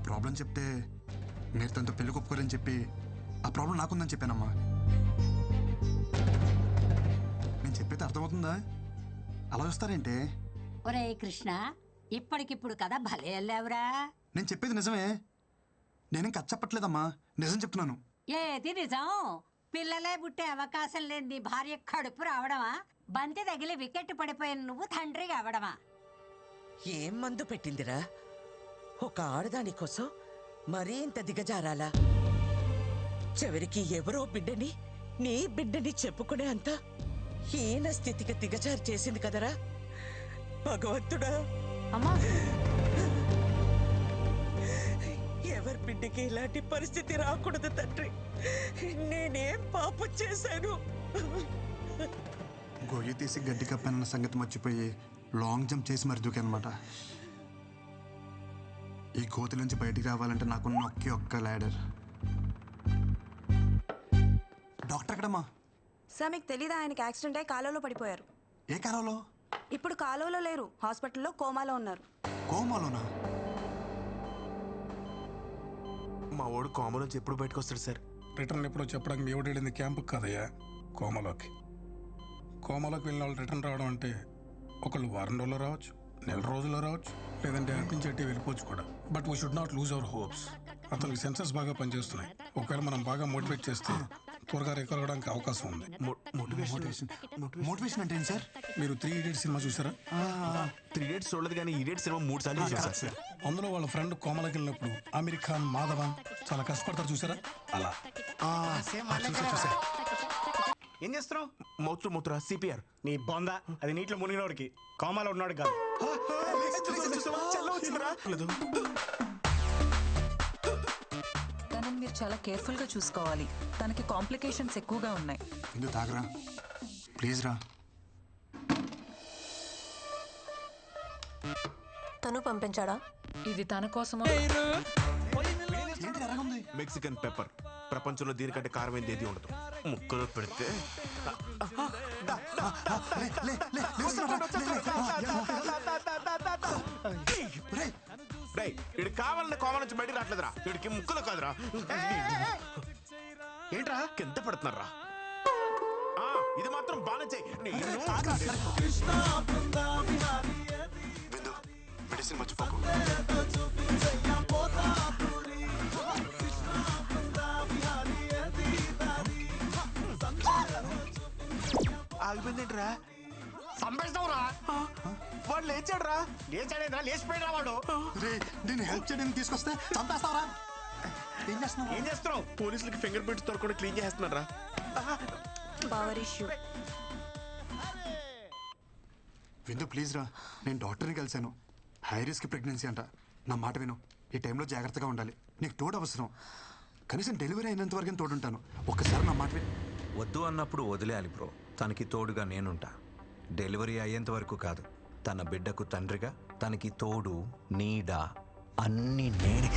Problem చెప్తే మీరు తనతో పెళ్లి ఒప్పుకోరని చెప్పి ఆ ప్రాబ్లం నాకుందని చెప్పానమ్మా. నేను చెప్పేది అర్థమవుతుందా? అలా వస్తారేంటే? ఒరే కృష్ణ, ఇప్పటికిప్పుడు కదా భలే వెళ్ళావురా. నేను చెప్పేది నిజమే. నేనేం కథ చెప్పట్లేదమ్మా, నిజం చెప్తున్నాను. ఏది నిజం? పిల్లలే పుట్టే అవకాశం లేని నీ భార్య కడుపు రావడమా? బంతి తగిలి వికెట్ పడిపోయిన నువ్వు తండ్రిగా అవడమా? ఏం మందు పెట్టిందిరా? ఒక ఆడదాని కోసం మరీ ఇంత దిగజారాలా? చివరికి ఎవరో బిడ్డని నీ బిడ్డని చెప్పుకునే అంత హీన స్థితికి దిగజారి చేసింది కదరా భగవంతుడా. అమ్మా, ఎవరి బిడ్డకి ఇలాంటి పరిస్థితి రాకూడదు తండ్రి. నేనేం పాపం చేశాను? గొయ్యి తీసి గడ్డి కప్పానన్న సంగతి మర్చిపోయి లాంగ్ జంప్ చేసి మరి దూకానమాట. ఈ గోతి నుంచి బయటికి రావాలంటే నాకున్న ఒక్క ల్యాడర్. డాక్టర్ ఎక్కడమ్మా? సార్ మీకు తెలీదా, ఆయనకి యాక్సిడెంట్ అయి కాలువలో పడిపోయారు. ఏ కాలంలో? ఇప్పుడు కాలువలో లేరు, హాస్పిటల్లో కోమాలో ఉన్నారు. కోమాలోనా? మా వాడు కోమా నుంచి ఎప్పుడు బయటకు వస్తాడు సార్? రిటర్న్ ఎప్పుడో చెప్పడానికి మీ వెళ్ళింది క్యాంపుకి కదయ్యా, కోమాలోకి. కోమాలోకి వెళ్ళిన వాళ్ళు రిటర్న్ రావడం అంటే ఒకళ్ళు వారం రోజుల్లో రావచ్చు, నెల రోజుల్లో రావచ్చు, లేదంటే అనిపించేట్టే వెళ్ళిపోవచ్చు కూడా. But we should not lose our hopes. అతనికి సెన్సెస్ బాగా పనిచేస్తున్నాయి. ఒకవేళ మనం బాగా మోటివేట్ చేస్తే త్వరగా రికవర్ అవడానికి అవకాశం ఉంది. మోటివేషన్ అంటే ఏంటి సార్? మీరు 3 Idiots సినిమా చూసారా? 3 Idiots చూడలేదు, కానీ ఈడియట్ సినిమా 3 సార్లు చూసాను సార్. అందులో వాళ్ళ ఫ్రెండ్ కోమలకి వెళ్ళినప్పుడు ఆమిర్ ఖాన్, మాధవన్ చాలా కష్టపడతారు చూసారా? అలా ఏం చేస్తున్నావు? మౌత్రా సిపిఆర్. నీ బొంద, అది నీటిలో మునిగినోడికి, కోమాలో ఉన్నాడు కాదు. తనని మీరు చాలా కేర్ఫుల్ గా చూసుకోవాలి. తనకి కాంప్లికేషన్స్ ఎక్కువగా ఉన్నాయి. ఎందుకు తాగరా ప్లీజ్ రా. తను పంపించాడా? ఇది తన కోసమా? Mexican pepper. ప్రపంచంలో దీనికంటే కారమైంది ఏది ఉండదు. ముక్కలో పెడితే ఇడు కావాలన్న కోమ నుంచి బయటికి రావట్లేదురా. వీడికి ముక్కలు కాదురా. ఏంట్రా కింద పెడుతున్నారా? ఇది మాత్రం బాగా చెయ్యి. మెడిసిన్ మర్చిపోకు. ఆగిపోయిందేంట్రా? సంపేస్తావురా? వాడు లేచాడురా. లేచాడేంద్రా? లేచిపోయినా వాడు. నేను హెల్ప్ చేయడానికి తీసుకొస్తే చంపేస్తావరా? ఏం చేస్తున్నావు? ఏం చేస్తున్నావు? పోలీసులకి ఫింగర్ ప్రింట్స్ తో కూడా క్లీన్ చేస్తున్నారా? Power issue. విందు ప్లీజ్ రా. నేను డాక్టర్ని కలిశాను. హై రిస్క్ ప్రెగ్నెన్సీ అంట. నా మాట విను. ఈ టైంలో జాగ్రత్తగా ఉండాలి. నీకు తోడు అవసరం. కనీసం డెలివరీ అయినంత వరకు తోడుంటాను. ఒక్కసారి నా మాట విను. వద్దు అన్నప్పుడు వదిలేయాలి బ్రో. తనకి తోడుగా నేనుంటా. డెలివరీ అయ్యేంత వరకు కాదు, తన బిడ్డకు తండ్రిగా, తనకి తోడు, నీడ అన్నీ నేనే.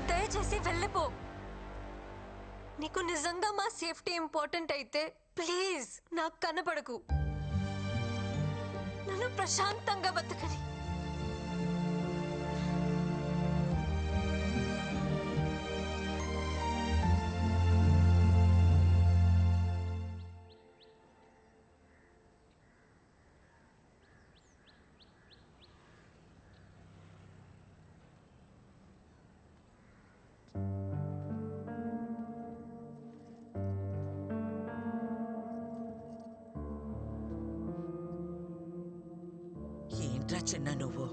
దయచేసి వెళ్ళిపో. నీకు నిజంగా మా సేఫ్టీ ఇంపార్టెంట్ అయితే ప్లీజ్ నాకు కనపడకు. నన్ను ప్రశాంతంగా బతకని. ఏంట్రా చిన్న నువ్వు?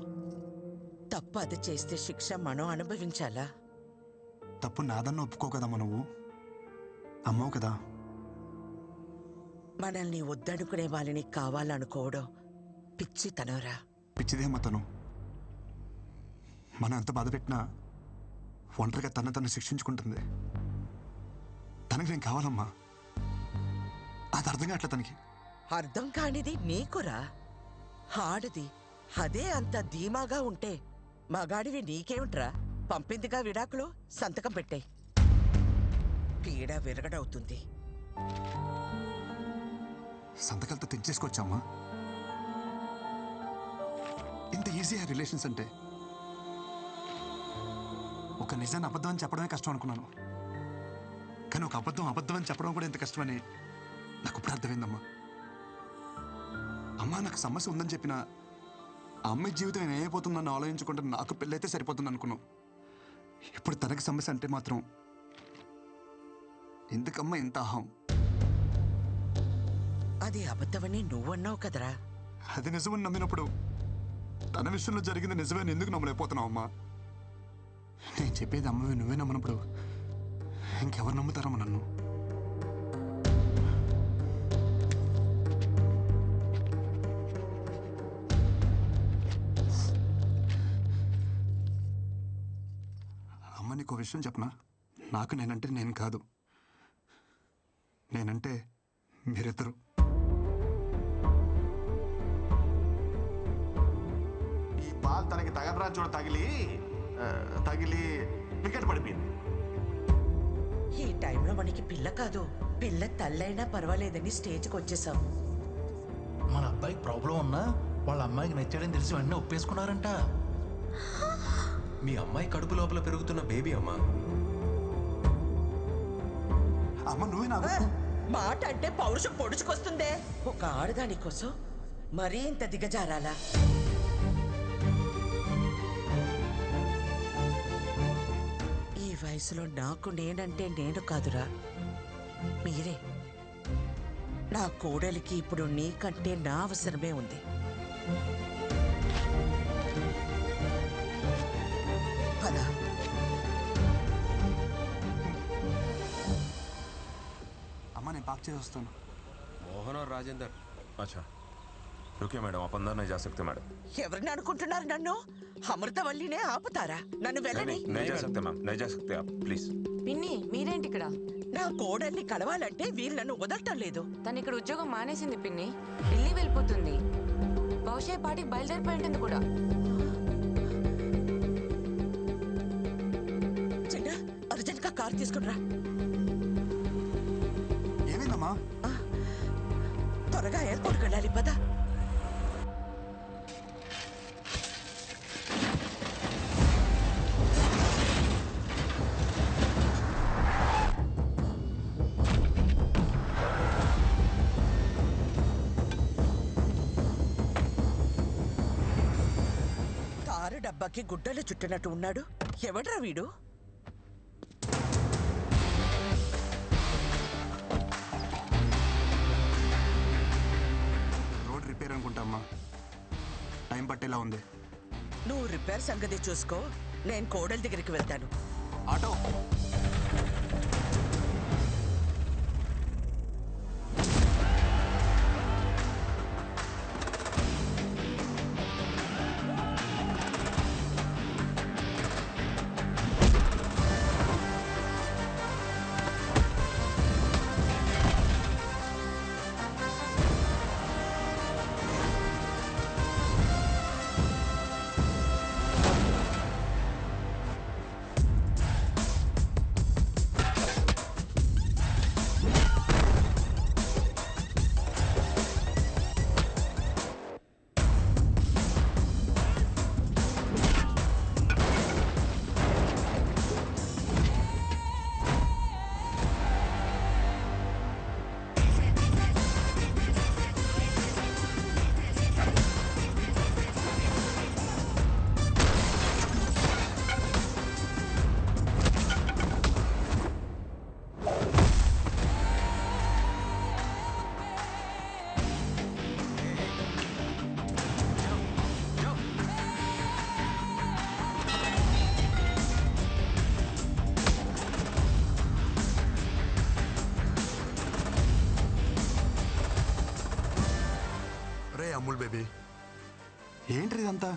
తప్పు అది చేస్తే శిక్ష మనం అనుభవించాలా? తప్పు నాదన్న ఒప్పుకో కదమ్మా. నువ్వు అమ్మవు కదా. మనల్ని వద్దనుకునే వాళ్ళని కావాలనుకోవడం పిచ్చితనరా. పిచ్చిదేమ్మా తను. మనం ఎంత బాధ పెట్టినా ఒంటరిగా తను శిక్షించుకుంటుంది. తనకి నేను కావాలమ్మా. అది అర్థం కావట్లే తనకి. అర్థం కానిది నీకురా. ఆడది అదే అంత ధీమాగా ఉంటే మగాడివి నీకేమిట్రా? పంపిందిగా విడాకులు, సంతకం పెట్టాయి. పీడ విరగడవుతుంది. సంతకాలతో తెంచేసుకోవచ్చమ్మా. ఇంత ఈజీ రిలేషన్స్ అంటే. ఒక నిజాన్ని అబద్ధం అని చెప్పడమే కష్టం అనుకున్నాను, కానీ ఒక అబద్ధం అని చెప్పడం కూడా ఎంత కష్టమని నాకు ఇప్పుడు అర్థమైందమ్మా. అమ్మా నాకు సమస్య ఉందని చెప్పిన ఆ అమ్మాయి జీవితం ఏమైపోతుందని ఆలోచించుకుంటే నాకు పెళ్ళైతే సరిపోతుంది అనుకున్నాం. ఇప్పుడు తనకి సమస్య అంటే మాత్రం ఎందుకమ్మా ఇంత అహం? అది అబద్ధమని నువ్వన్నావు కదరా. అది నిజమని నమ్మినప్పుడు తన విషయంలో జరిగింది నిజమని ఎందుకు నమ్మలేకపోతున్నావు అమ్మా? నేను చెప్పేది అమ్మవి నువ్వే నమ్మనప్పుడు ఇంకెవరు నమ్ముతారమ్మా నన్ను? అమ్మ నీకు విషయం చెప్పనా? నాకు నేనంటే నేను కాదు, నేనంటే మీరిద్దరు. ఈ బాల్ తనకి తగలరా చూడ తగిలి వికెట్ పడిపోయింది. ఈ టైంలో మనకి పిల్ల కాదు, పిల్ల తల్లైనా పర్వాలేదని స్టేజ్కి వచ్చేసాం. మన అబ్బాయికి ప్రాబ్లం ఉన్నా వాళ్ళ అమ్మాయికి నచ్చాడని తెలిసి వెంటనే ఒప్పేసుకున్నారంట. మీ అమ్మాయి కడుపు లోపల పెరుగుతున్న బేబీ అమ్మా. అమ్మ నువ్వే నాకు మాట అంటే పౌరుషం పొడుచుకొస్తుందే. ఒక ఆడదాని కోసం మరీ ఇంత దిగజారాలా? ఈ వయసులో నాకు నేనంటే నేను కాదురా, మీరే. నా కోడలికి ఇప్పుడు నీకంటే నా అవసరమే ఉంది. పద. అమ్మ నేను పాక్ చేసి వస్తాను. मोहन और राजेंद्र। अच्छा रुकिए मैडम, आप अंदर नहीं जा सकते मैडम। ఎవరిని అనుకుంటున్నారు నన్ను? అమృతవల్లినే ఆపుతారా? నన్ను వెళ్ళని. नहीं जा सकते मैम, नहीं जा सकते आप प्लीज। పిన్ని మీరేంటి ఇక్కడ? నా కోడల్ని కలవాలంటే వీళ్ళు నన్ను వదలటం లేదు. తను ఇక్కడ ఉద్యోగం మానేసింది పిన్ని, ఢిల్లీ వెళ్ళిపోతుంది. బహుశా ఈ పాటికి బయలుదేరిపోయి ఉంటుంది కూడా. చిన్న అర్జెంట్ గా కార్ తీసుకుని రా. ఏమైందమ్మా? త్వరగా ఎయిర్పోర్ట్కి వెళ్ళాలి, పద. తారు డబ్బాకి గుడ్డలు చుట్టినట్టు ఉన్నాడు. ఎవడ్రా వీడు? రిపేర్ అనుకుంటామ్మా, టైం పట్టేలా ఉంది. నువ్వు రిపేర్ సంగతి చూసుకో, నేను కోడలి దగ్గరికి వెళ్తాను. ఆటో రే అమ్ముల్ బేబీ, ఏంటి ఇదంతా?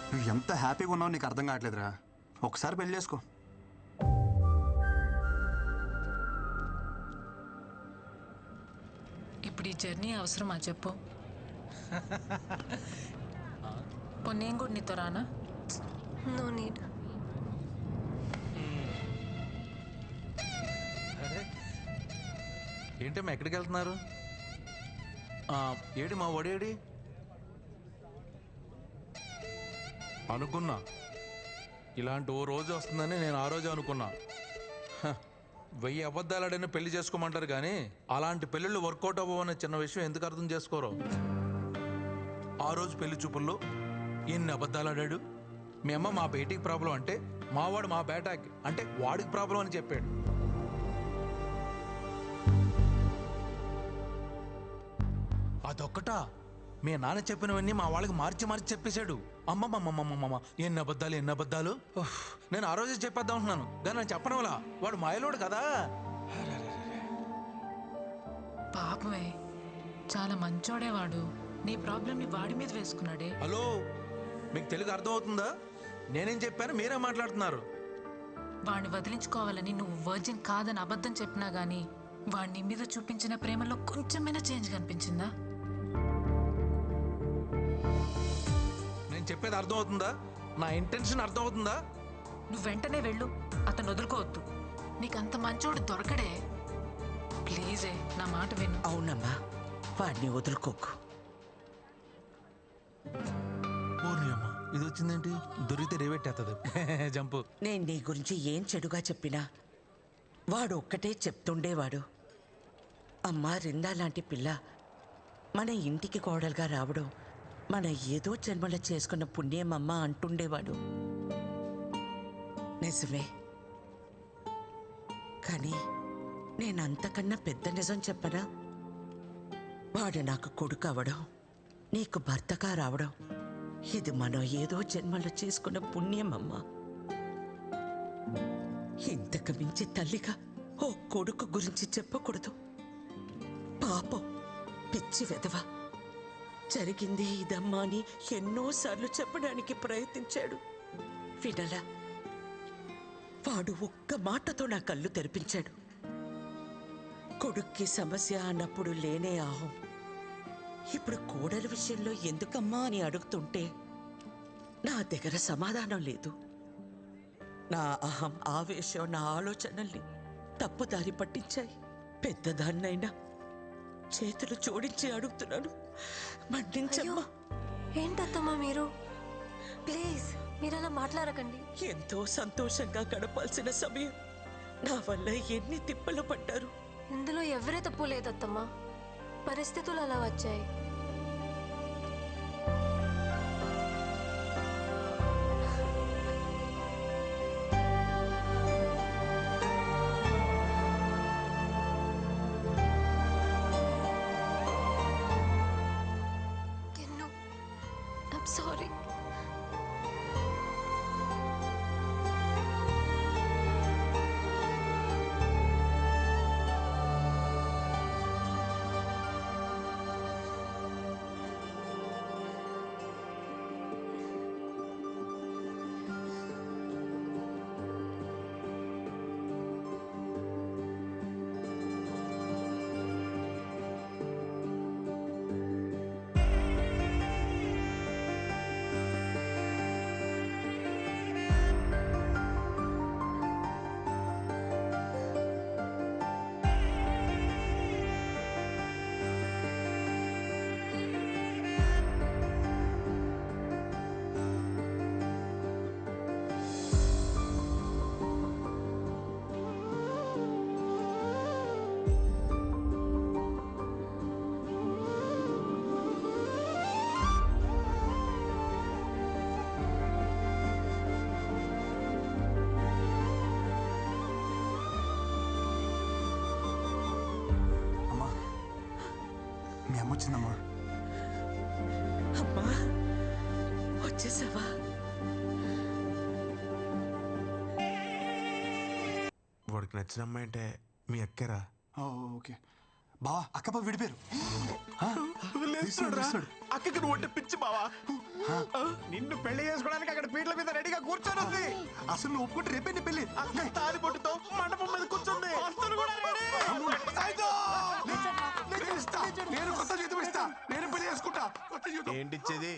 నువ్వు ఎంత హ్యాపీగా ఉన్నావు నీకు అర్థం కావట్లేదురా. ఒకసారి పెళ్లి చేసుకో. ఇప్పుడు ఈ జర్నీ అవసరమా చెప్పు? నేను కూడా నీతో రానా? No need. ఏంటమ్మా ఎక్కడికి వెళ్తున్నారు? ఏడి మా ఒడేడి? అనుకున్నా ఇలాంటి ఓ రోజు వస్తుందని నేను ఆ రోజు అనుకున్నా. 1000 అబద్ధాలాడైనా పెళ్లి చేసుకోమంటారు కానీ అలాంటి పెళ్ళిళ్ళు వర్కౌట్ అవ్వవనే చిన్న విషయం ఎందుకు అర్థం చేసుకోరు? ఆ రోజు పెళ్లి చూపుల్లో ఎన్ని అబద్ధాలాడాడు. మీ అమ్మ మా బేటీకి ప్రాబ్లం అంటే మావాడు మా బేటాకి అంటే వాడికి ప్రాబ్లం అని చెప్పాడు. అదొక్కటా? మీ నాన్న చెప్పినవన్నీ మా వాళ్ళకి మార్చి మార్చి చెప్పేశాడు. అమ్మమ్మమ్మమ్మమ్మ ఎన్ని అబద్ధాలు. నేను ఆ రోజే చెప్పేద్దాం అంటున్నాను కానీ నేను చెప్పడం వల్ల వాడు మాయలోడు కదా. పాపమే, చాలా మంచోడేవాడు. నీ ప్రాబ్లమ్ని వాడి మీద వేసుకున్నాడే. హలో, మీకు తెలుగు అర్థం అవుతుందా? నేనేం చెప్పాను మీరే మాట్లాడుతున్నారు. వాడిని వదిలించుకోవాలని నువ్వు వర్జిన్ కాదని అబద్ధం చెప్పినా గానీ వాడిని మీద చూపించిన ప్రేమలో కొంచెమైనా చేంజ్ కనిపించిందా? నేను చెప్పేది అర్థం అవుతుందా? నా ఇంటెన్షన్ అర్థం అవుతుందా? నువ్వు వెంటనే వెళ్ళు, అతను వదులుకోవద్దు. నీకంత మంచోడు దొరకడే. ప్లీజే నా మాట విను. అవునమ్మా, వాడిని వదులుకోకు. అమ్మా ఇది వచ్చిందేంటి? దొరికితే రేవెట్టేస్తుంది జంపు. నేను నీ గురించి ఏం చెడుగా చెప్పినా వాడు ఒక్కటే చెప్తుండేవాడు. అమ్మా రిందా లాంటి పిల్ల మన ఇంటికి కోడలుగా రావడం మన ఏదో జన్మలో చేసుకున్న పుణ్యమమ్మ అంటుండేవాడు. నిజమే, కానీ నేనంతకన్నా పెద్ద నిజం చెప్పనా? వాడు నాకు కొడుకు అవడం, నీకు భర్తగా రావడం ఇది మనం ఏదో జన్మలో చేసుకున్న పుణ్యమమ్మ. ఇంతకు మించి తల్లిగా ఓ కొడుకు గురించి చెప్పకూడదు. పాపం, పిచ్చి వెధవ. జరిగింది ఇదమ్మా అని ఎన్నోసార్లు చెప్పడానికి ప్రయత్నించాడు, వినలా. వాడు ఒక్క మాటతో నా కళ్ళు తెరిపించాడు. కొడుక్కి సమస్య అన్నప్పుడు లేనే ఆహం. ఇప్పుడు కోడలి విషయంలో ఎందుకమ్మా అని అడుగుతుంటే నా దగ్గర సమాధానం లేదు. నా అహం, ఆవేశం, నా ఆలోచనల్ని తప్పుదారి పట్టించాయి. పెద్దదాన్నైనా చేతులు జోడించి అడుగుతున్నాను, మన్నించమ్మా. ఏంటత్తమ్మా మీరు? ప్లీజ్ మీరు అలా మాట్లాడకండి. ఎంతో సంతోషంగా గడపాల్సిన సమయం నా వల్ల ఎన్ని తిప్పలు పడ్డారు. ఇందులో ఎవరే తప్పు లేదత్తమ్మా, పరిస్థితులు అలా వచ్చాయి. సారీ. మీ అమ్మ వచ్చిందమ్మా. అమ్మా వచ్చేసావా? మనకు నచ్చిన అమ్మాయి అంటే మీ అక్కరా? ఓకే బావా అక్క బావ విడిపోయారు. అక్కకి నువ్వు అంటే పిచ్చి బావా. నిన్ను పెళ్లి చేసుకోవడానికి అక్కడ పీటల మీద రెడీగా కూర్చొని ఉంది. అసలు నువ్వు ఒప్పుకుంటే రేపే నీ పెళ్లి. తాలి పొట్టుతో మండపం మీద కూర్చుంది. నేను కొత్త జీతం ఇస్తా, నేను పెళ్లి చేసుకుంటా. ఏంటిచ్చేది?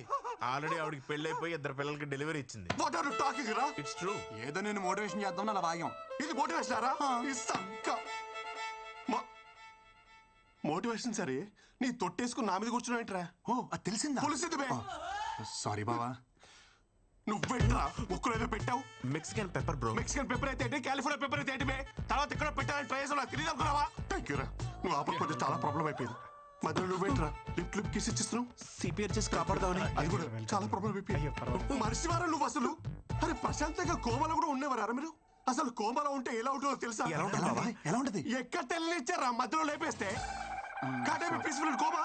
ఆల్రెడీ ఆవిడకి పెళ్లి అయిపోయి 2 పిల్లలకి డెలివరీ ఇచ్చింది. వాట్ ఆర్ యు టాకింగ్ రా? It's true. ఏదో నేను మోటివేషన్ చేద్దాం అలా వాగాం. ఇది మోటివేషన్ రా? ఈ సంక మోటివేషన్ సరే, నీ తొట్టేసుకుని నా మీద కూర్చున్నాయిట్రా. ఓ అది తెలిసిందా? పులిసింది బే. సారీ బావా. నువ్వేంట్రా ఒక్కడేదో పెట్టావు? Mexican pepper bro. Mexican pepper అయితే ఏంటి, కాలిఫోర్నియా పెప్పర్ అయితే ఏంటి బే? తర్వాత ఇక్కడ పెట్టాలని ట్రై చేసావు, తిరిగి అనుకున్నావా? థ్యాంక్ యూ రా. నువ్వు ఆపకపోతే చాలా ప్రాబ్లం అయిపోయింది. మధ్యలో నువ్వేంట్రా లిప్ కిస్ ఇచ్చిస్తున్నావు? సిపిఆర్ చేసి కాపాడదామని. అది కూడా చాలా ప్రాబ్లం అయిపోయింది. మనిషివారా నువ్వు అసలు? అరే ప్రశాంతంగా కోమలో కూడా ఉండేవారా మీరు? అసలు కోమలో ఉంటే ఎలా ఉంటుందో తెలుసా? ఎలా ఉంటది? ఎక్కడ తెలియనిచ్చారా మధ్యలో లేపేస్తే? Peaceful coma.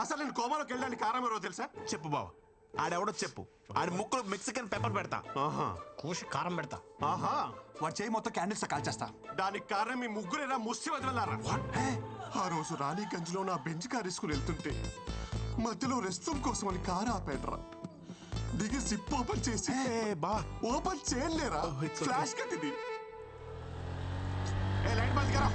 అసలు నేను కోమాలోకి వెళ్ళడానికి కారణం ఎవరో తెలుసా? చెప్పు బావ. ఆడెవడో చెప్పు. ఆడి ముక్కులో మెక్సికన్ పెప్పర్ పెడతా. కూసి కారం పెడతా. ఆహా వాడు చేయి మొత్తం క్యాండిల్స్ కాల్చేస్తా. దానికి కారణం మీ ముగ్గురేనా ముస్సి వదిలేరా? ఆ రోజు రాణిగంజ్ లో నా బెంచ్ కార్ వేసుకుని వెళ్తుంటే మధ్యలో రెస్ట్ రూమ్ కోసం అని కారు ఆపేట్రా. దిగి సిప్ ఓపెన్ చేసి ఓపెన్ చేయలేరా? ఫ్లాష్ కట్టింది. లైట్ బంద్ కరా.